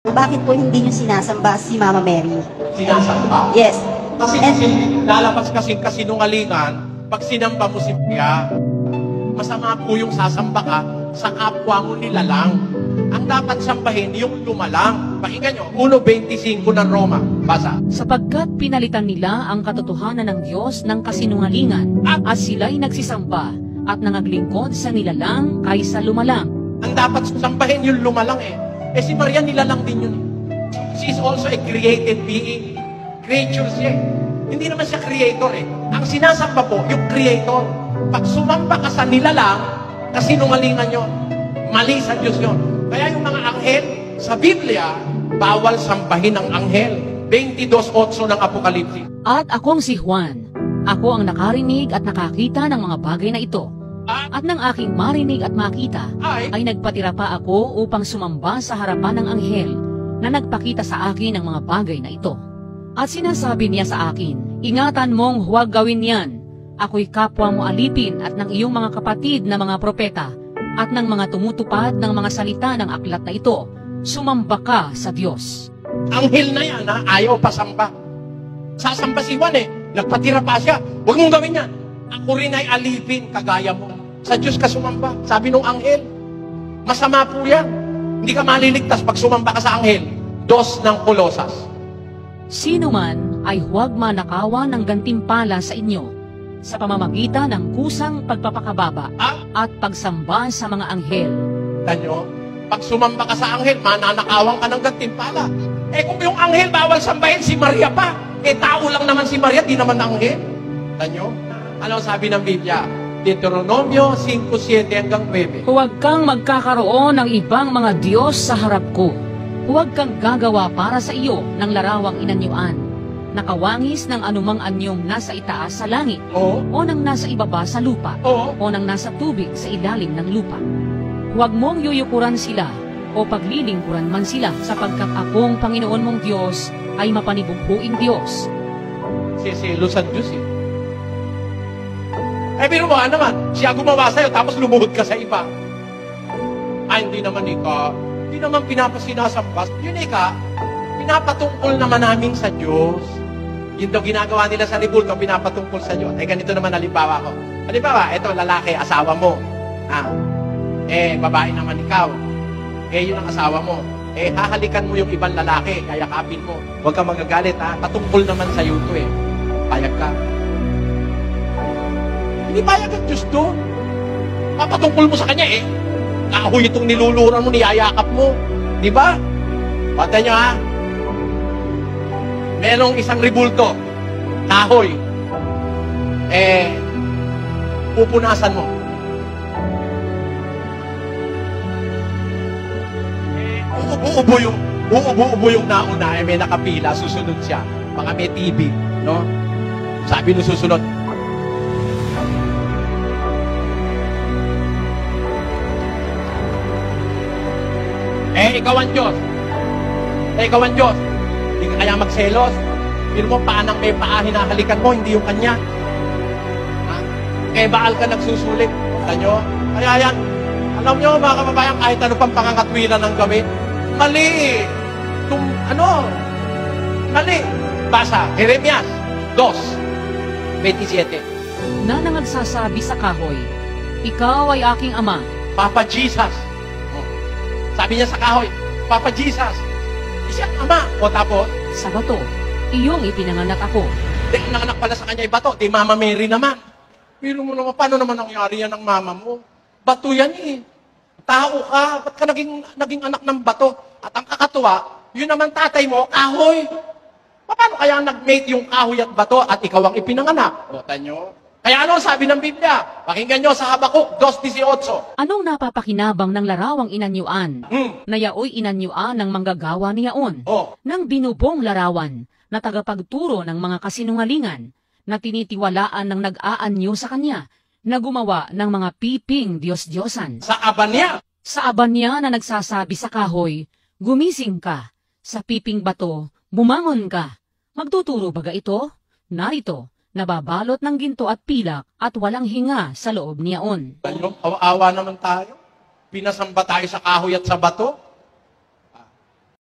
Bakit po hindi nyo sinasamba si Mama Mary? Sinasamba? Yes. Kasi lalabas kasi kasinungalingan pag sinamba mo si Maria. Masama po yung sasamba ka sa kapwa mo nilalang. Ang dapat sambahin yung lumalang. Pakinggan nyo, 1.25 ng Roma. Basa. Sapagkat pinalitan nila ang katotohanan ng Diyos ng kasinungalingan at sila'y nagsisamba at nangaglingkod sa nilalang kaysa lumalang. Ang dapat sambahin yung lumalang eh. Eh si Maria nilalang din yun. She is also a created being. Creature siya. Hindi naman siya creator eh. Ang sinasamba po, yung creator. Pag sumamba ka sa nilalang, kasinungalingan yun. Mali sa Diyos yun. Kaya yung mga anghel, sa Biblia, bawal sambahin ang anghel. 22:8 ng Apokalipsis. At akong si Juan, ako ang nakarinig at nakakita ng mga bagay na ito. At nang aking marinig at makita, ay nagpatira pa ako upang sumamba sa harapan ng anghel na nagpakita sa akin ng mga bagay na ito. At sinasabi niya sa akin, ingatan mong huwag gawin yan. Ako'y kapwa mo alipin at ng iyong mga kapatid na mga propeta at ng mga tumutupad ng mga salita ng aklat na ito. Sumamba ka sa Diyos. Anghel na yan, ha? Ayaw pasamba. Sasamba si Juan eh. Nagpatira pa siya. Huwag mong gawin yan. Ako rin ay alipin, kagaya mo. Sa Diyos ka sumamba. Sabi nung anghel. Masama po yan. Hindi ka maliligtas pag sumamba ka sa anghel. 2 ng Kolosas. Sino man ay huwag manakawan ng gantimpala sa inyo sa pamamagitan ng kusang pagpapakababa at pagsamba sa mga anghel. Tanyo, pag sumamba ka sa anghel, mananakawan ka ng gantimpala. Eh kung yung anghel bawal sambahin, si Maria pa. Eh tao lang naman si Maria, di naman anghel. Tanyo, ano sabi ng Biblia? Deuteronomio 5:7 hanggang 9. Huwag kang magkakaroon ng ibang mga Diyos sa harap ko. Huwag kang gagawa para sa iyo ng larawang inanyuan, nakawangis ng anumang anyong nasa itaas sa langit, Oo. o ng nasa ibaba sa lupa, Oo. o ng nasa tubig sa ilalim ng lupa. Huwag mong yuyukuran sila, o paglilingkuran man sila, sapagkat akong Panginoon mong Diyos ay mapanibughuing Diyos. Siselosan Diyos eh. Eh, pero mo naman, siya gumawa sa'yo, tapos lumuhod ka sa iba. Ay, hindi naman hindi naman pinapasinasambas. Yun pinapatungkol naman namin sa Diyos. Yun daw ginagawa nila sa ribulto, pinapatungkol sa Diyos. Eh, ganito naman halimbawa ko. Halimbawa, eto, lalaki, asawa mo. Babae naman ikaw. Yun ang asawa mo. Hahalikan mo yung ibang lalaki, kayakapin mo. Huwag ka magagalit, ha? Patungkol naman sa iyo to, Payag ka. Hindi payag ang Diyos to. Papatungkol mo sa kanya, kahoy itong niluluran mo, niyayakap mo. Di ba? Pata nyo, ha? Merong isang ribulto, kahoy. Pupunasan mo. Uubo yung nauna, may nakapila, susunod siya. Baka may TV, no? Sabi nung susunod, ikaw ang Diyos. Ikaw ang Diyos. Hindi ka kaya magselos. Pero mo, paanang may paa hinahalikan mo, hindi yung kanya. Baal ka nagsusulit. Tanyo? Kaya yan, alam nyo, mga kababayan, kahit ano pang pangangatwilan ng gawin, mali. Mali. Basa, Jeremias 2:27. Na nangagsasabi sa kahoy, ikaw ay aking ama. Papa Jesus. Sabi niya sa kahoy, Papa Jesus. Siyang ama. O tapos, Sa bato, iyong ipinanganak ako. nanganak pala sa kanya bato. Di Mama Mary naman. Pero mo naman, paano naman nangyari yan ng mama mo? Bato yan Tao ka. Ba't ka naging anak ng bato? At ang kakatuwa, yun naman tatay mo, kahoy. Paano kaya nag-mate yung kahoy at bato at ikaw ang ipinanganak? O, tanyo. Kaya ano sabi ng Biblia? Pakinggan nyo sa Habakuk 2:18. Anong napapakinabang ng larawang inanyuan? Na yaoy inanyuan ng manggagawa niyaon. Nang binubong larawan na tagapagturo ng mga kasinungalingan na tinitiwalaan ng nag-aanyo sa kanya na gumawa ng mga piping Diyos-Diyosan. Sa aban niya. Sa aban niya na nagsasabi sa kahoy, gumising ka. Sa piping bato, bumangon ka. Magtuturo baga ito? Narito. Nababalot ng ginto at pilak at walang hinga sa loob niyaon. Awa naman tayo. Pinasamba tayo sa kahoy at sa bato.